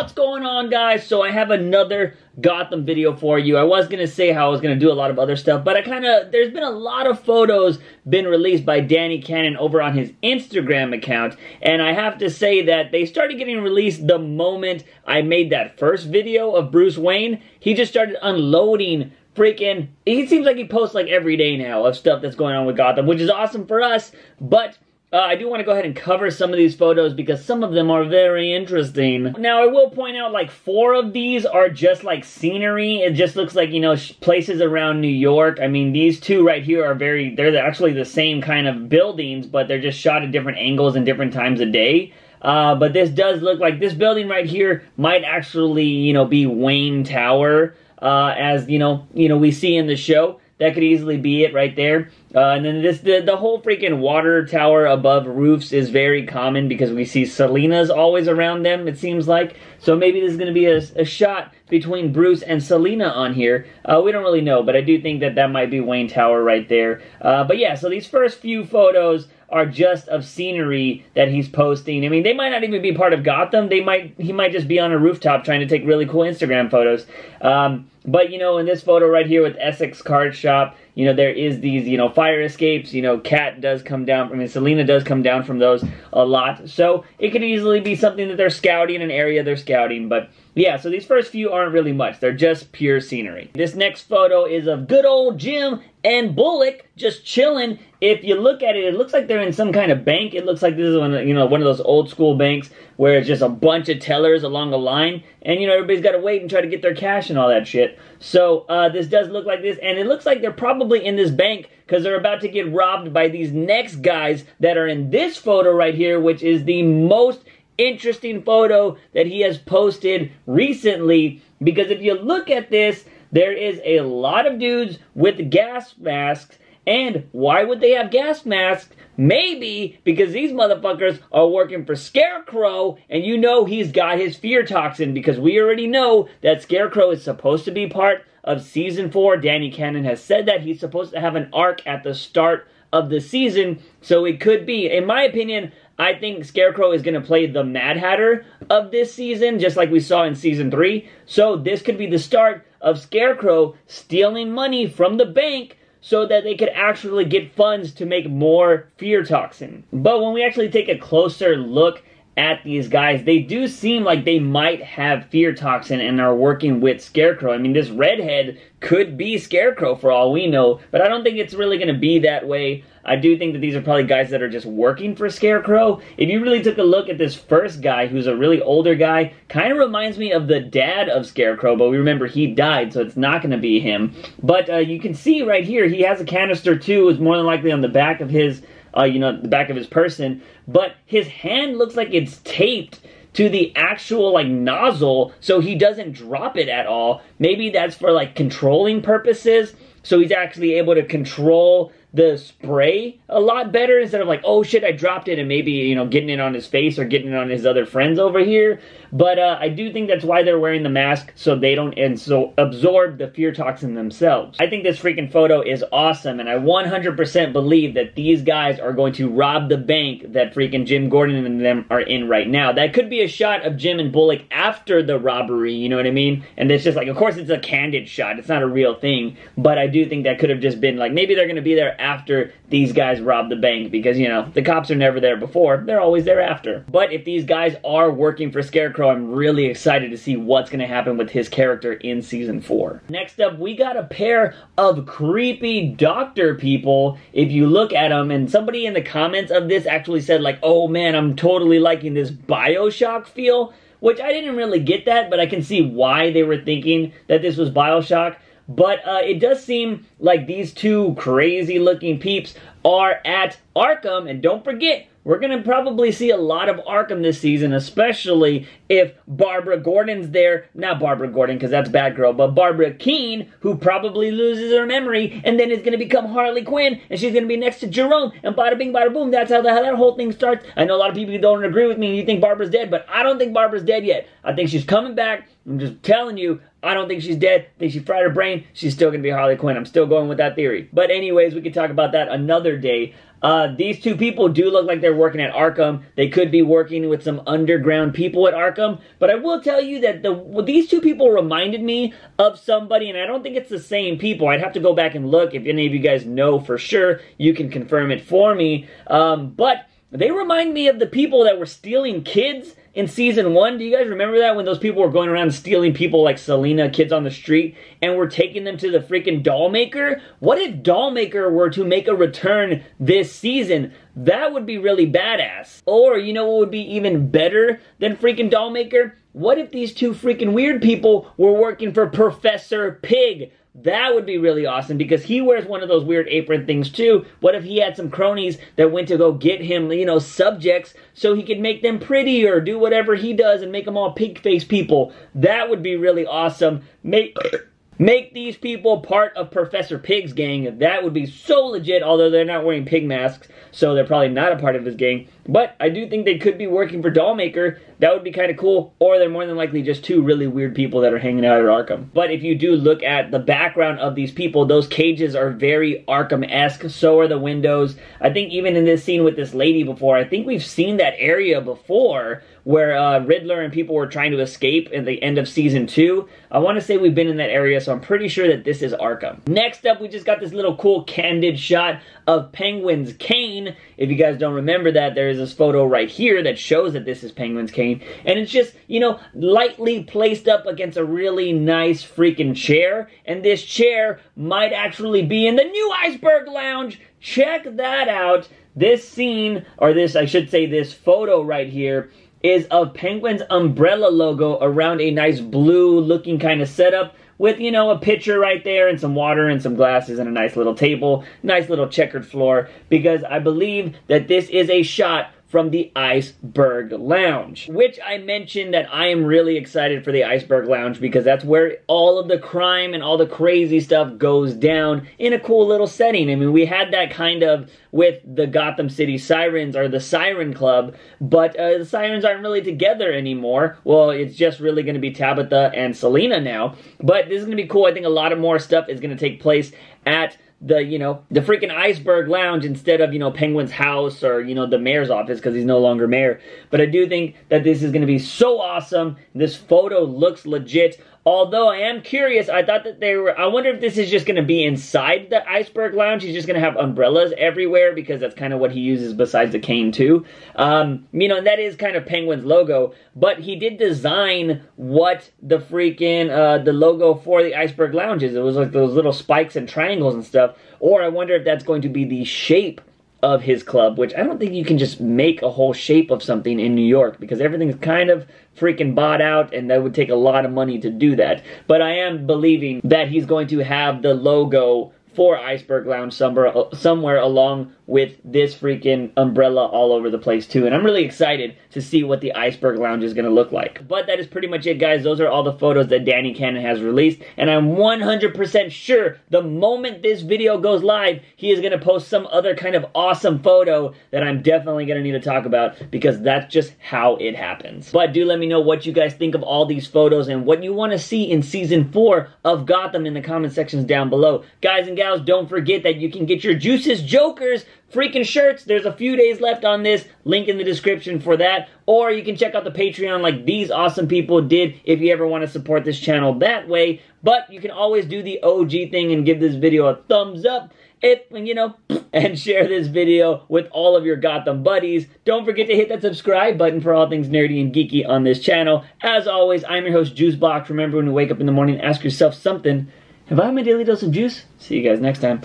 What's going on, guys? So I have another Gotham video for you. I was gonna say how I was gonna do a lot of other stuff, but there's been a lot of photos been released by Danny Cannon over on his Instagram account, and I have to say that they started getting released the moment I made that first video of Bruce Wayne. He just started unloading freaking, he seems like he posts like every day now of stuff that's going on with Gotham, which is awesome for us, but I do want to go ahead and cover some of these photos because some of them are very interesting. Now, I will point out, like, 4 of these are just, like, scenery. It just looks like, you know, places around New York. I mean, these 2 right here are they're actually the same kind of buildings, but they're just shot at different angles and different times of day. But this does look like this building right here might actually, you know, be Wayne Tower, as, you know, we see in the show. That could easily be it right there. And then the whole freaking water tower above roofs is very common because we see Selina's always around them, it seems like. So maybe this is going to be a shot between Bruce and Selina on here. We don't really know, but I do think that might be Wayne Tower right there. But yeah, so these first few photos are just of scenery that he's posting. I mean, they might not even be part of Gotham. He might just be on a rooftop trying to take really cool Instagram photos. But, you know, in this photo right here with Essex Card Shop, you know, there is these, you know, fire escapes. You know, Cat does come down, I mean, Selina does come down from those a lot. So it could easily be something that they're scouting, an area they're scouting. But yeah, so these first few aren't really much. They're just pure scenery. This next photo is of good old Jim and Bullock just chilling. If you look at it, it looks like they're in some kind of bank. It looks like this is one of those old school banks where it's just a bunch of tellers along the line, and you know, everybody's got to wait and try to get their cash and all that shit. So this does look like this, and it looks like they're probably in this bank because they're about to get robbed by these next guys that are in this photo right here, which is the most interesting photo that he has posted recently, because if you look at this, there is a lot of dudes with gas masks. And why would they have gas masks? Maybe because these motherfuckers are working for Scarecrow, and you know he's got his fear toxin, because we already know that Scarecrow is supposed to be part of Season 4. Danny Cannon has said that he's supposed to have an arc at the start of the season, so it could be, in my opinion, I think Scarecrow is going to play the Mad Hatter of this season, just like we saw in Season 3. So this could be the start of Scarecrow stealing money from the bank so that they could actually get funds to make more fear toxin. But when we actually take a closer look at these guys, they do seem like they might have fear toxin and are working with Scarecrow. I mean, this redhead could be Scarecrow for all we know, but I don't think it's really going to be that way. I do think that these are probably guys that are just working for Scarecrow. If you really took a look at this first guy, who's a really older guy, kind of reminds me of the dad of Scarecrow, but we remember he died, so it's not going to be him. But you can see right here, he has a canister too. It's more than likely on the back of his, the back of his person, but his hand looks like it's taped to the actual, like, nozzle, so he doesn't drop it at all. Maybe that's for, like, controlling purposes, so he's actually able to control the spray a lot better instead of like, oh shit, I dropped it, and maybe, you know, getting it on his face or getting it on his other friends over here. But I do think that's why they're wearing the mask, so they don't absorb the fear toxin themselves. I think this freaking photo is awesome, and I 100% believe that these guys are going to rob the bank that freaking Jim Gordon and them are in right now. That could be a shot of Jim and Bullock after the robbery, you know what I mean? And it's just like, of course it's a candid shot, it's not a real thing, but I do think that could have just been like, maybe they're going to be there after these guys rob the bank, because, you know, the cops are never there before, they're always there after. But if these guys are working for Scarecrow, I'm really excited to see what's going to happen with his character in Season 4. Next up, we got a pair of creepy doctor people, if you look at them, and somebody in the comments of this actually said like, oh man, I'm totally liking this BioShock feel, which I didn't really get that, but I can see why they were thinking that this was BioShock. But it does seem like these 2 crazy-looking peeps are at Arkham, and don't forget, we're going to probably see a lot of Arkham this season, especially if Barbara Gordon's there. Not Barbara Gordon, because that's Batgirl, but Barbara Keene, who probably loses her memory, and then is going to become Harley Quinn, and she's going to be next to Jerome, and bada bing, bada boom, that's how that whole thing starts. I know a lot of people don't agree with me, and you think Barbara's dead, but I don't think Barbara's dead yet. I think she's coming back. I'm just telling you, I don't think she's dead. I think she fried her brain. She's still going to be Harley Quinn. I'm still going with that theory. But anyways, we could talk about that another day. These two people do look like they're working at Arkham. They could be working with some underground people at Arkham. But I will tell you that these two people reminded me of somebody, and I don't think it's the same people. I'd have to go back and look. If any of you guys know for sure, you can confirm it for me. But they remind me of the people that were stealing kids in season 1. Do you guys remember that, when those people were going around stealing people like Selena, kids on the street, and were taking them to the freaking doll maker? What if doll maker were to make a return this season? That would be really badass. Or, you know what would be even better than freaking doll maker? What if these two freaking weird people were working for Professor Pig? That would be really awesome, because he wears one of those weird apron things too. What if he had some cronies that went to go get him, you know, subjects, so he could make them pretty or do whatever he does and make them all pig-faced people? That would be really awesome. Make these people part of Professor Pig's gang. That would be so legit, although they're not wearing pig masks, so they're probably not a part of his gang. But I do think they could be working for Dollmaker. That would be kind of cool. Or they're more than likely just two really weird people that are hanging out at Arkham. But if you do look at the background of these people, those cages are very Arkham-esque. So are the windows. I think even in this scene with this lady before, I think we've seen that area before, where Riddler and people were trying to escape at the end of season 2. I want to say we've been in that area, so I'm pretty sure that this is Arkham. Next up, we just got this little cool candid shot of Penguin's cane. If you guys don't remember that, there is this photo right here that shows that this is Penguin's cane. And it's just, you know, lightly placed up against a really nice freaking chair. And this chair might actually be in the new Iceberg Lounge. Check that out. This scene, or this, I should say, this photo right here, is of Penguin's umbrella logo around a nice blue looking kind of setup with, you know, a pitcher right there and some water and some glasses and a nice little table, nice little checkered floor, because I believe that this is a shot from the Iceberg Lounge, which I mentioned that I am really excited for the Iceberg Lounge, because that's where all of the crime and all the crazy stuff goes down in a cool little setting. I mean, we had that kind of with the Gotham City Sirens, or the Siren Club, but the Sirens aren't really together anymore. Well, it's just really going to be Tabitha and Selena now, but this is going to be cool. I think a lot of more stuff is going to take place at the, you know, the freaking Iceberg Lounge instead of, you know, Penguin's house or, you know, the mayor's office, because he's no longer mayor. But I do think that this is going to be so awesome. This photo looks legit. Although I am curious, I thought that I wonder if this is just going to be inside the Iceberg Lounge. He's just going to have umbrellas everywhere, because that's kind of what he uses besides the cane too. You know, and that is kind of Penguin's logo. But he did design what the freaking, the logo for the Iceberg Lounge is. It was like those little spikes and triangles and stuff. Or I wonder if that's going to be the shape of his club, which I don't think you can just make a whole shape of something in New York, because everything's kind of freaking bought out, and that would take a lot of money to do that. But I am believing that he's going to have the logo for Iceberg Lounge somewhere along with this freaking umbrella all over the place too. And I'm really excited to see what the Iceberg Lounge is going to look like. But that is pretty much it, guys. Those are all the photos that Danny Cannon has released. And I'm 100% sure the moment this video goes live, he is going to post some other kind of awesome photo that I'm definitely going to need to talk about, because that's just how it happens. But do let me know what you guys think of all these photos and what you want to see in Season 4 of Gotham in the comment sections down below. Guys and gals, don't forget that you can get your Juice's Jokers freaking shirts. There's a few days left on this. Link in the description for that. Or you can check out the Patreon like these awesome people did if you ever want to support this channel that way. But you can always do the OG thing and give this video a thumbs up, and share this video with all of your Gotham buddies. Don't forget to hit that subscribe button for all things nerdy and geeky on this channel. As always, I'm your host, JUICEbox. Remember, when you wake up in the morning, ask yourself something. Have I had my daily dose of juice? See you guys next time.